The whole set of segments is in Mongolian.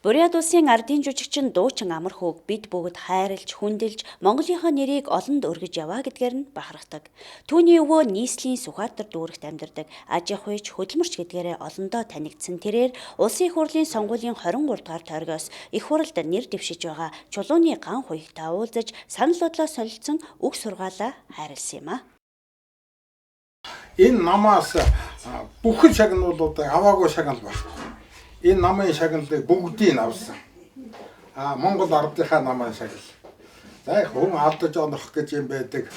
Бурят улсын ардын жүжигчин Дуучин амар хүүг бид бүгд хайрлж, хүндэлж, Монголынхоо нэрийг олонд өргөж яваа гэдгээр нь бахархдаг. Түүний өвөө нийслэлийн Сүхбаатар дүүрэгт амьдардаг аж ахуйч хөдөлмөрч гэдгээрээ олондоо танигдсан тэрээр улсын их хурлын сонгуулийн 23 дугаар тойргоос их хурлд нэр дэвшиж байгаа чулууны ган хуягтай уулзаж санал бодлоо солилцсон үг сургаалаа хайрлсан юм а. Энэ намаас бүхэл шагналуудыг аваагүй шагнал байхгүй. Энэ намын шагналыг бүгдийг авсан. Монгол ардынхаа намын шагнал. За их хүн алдаж онох гэж юм байдаг.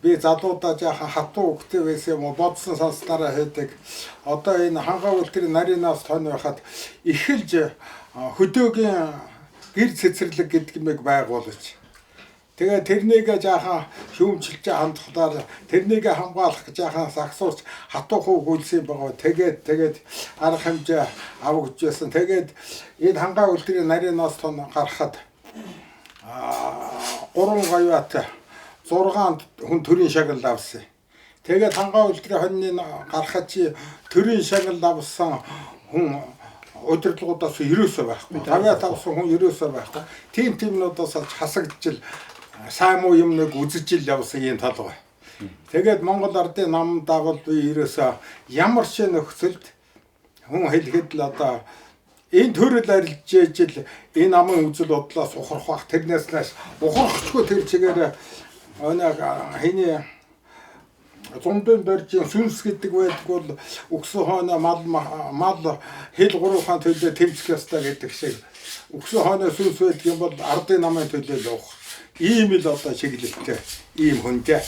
Би залуудаа жаахан хатуу өгтэй байсан юм уу бодсон сонснараа хийдэг. Одоо энэ хангаа үлтрийн нарийнаас тань байхад эхэлж хөдөөгийн гэр цэцэрлэг гэдэг юмыг байгуулж. Тэгээ тэрнийг жаахан шүүмжилж хандхлаар тэрнийг хамгаалах гэж жаахан сагсуурч хатуу хүү хөлсөн байгаа. Тэгээд арга хэмжээ авагж байсан. Тэгээд энэ хангаа үлтрийн нарийнаас тон гарахад 3 гавьяат 6 хүн төрийн шагнал авсан. Тэгээд хангаа үлтрийн хоньны гарахад чи төрийн шагнал авсан хүн удирдлагуудаас ерөөсөө байхгүй. Гавьяат авсан хүн ерөөсөө байхгүй. Тимнүүдээс хасагдж сайн муу юмныг үзэж ил явсан юм толгой. Тэгээд Монгол ардын нам дагал би ерөөсөө ямар ч нөхцөлд хүн хэлэхэд л одоо энэ төрөл арилж ижил энэ намын үзэл бодлоос ухрах бах тэрнээс нааш ухрахчгүй тэр чигээр өнөг хэний зундын дөржин сүнс гэдэг байдаг бол өгсөн хойно мал хэл гурван төлөө тэмцэх ёстой гэдэг шиг өгсөн хойно сүнс байдаг юм бол ардын намын төлөө л уух. Ийм л одоо чиглэлтэй ийм хүнтэй.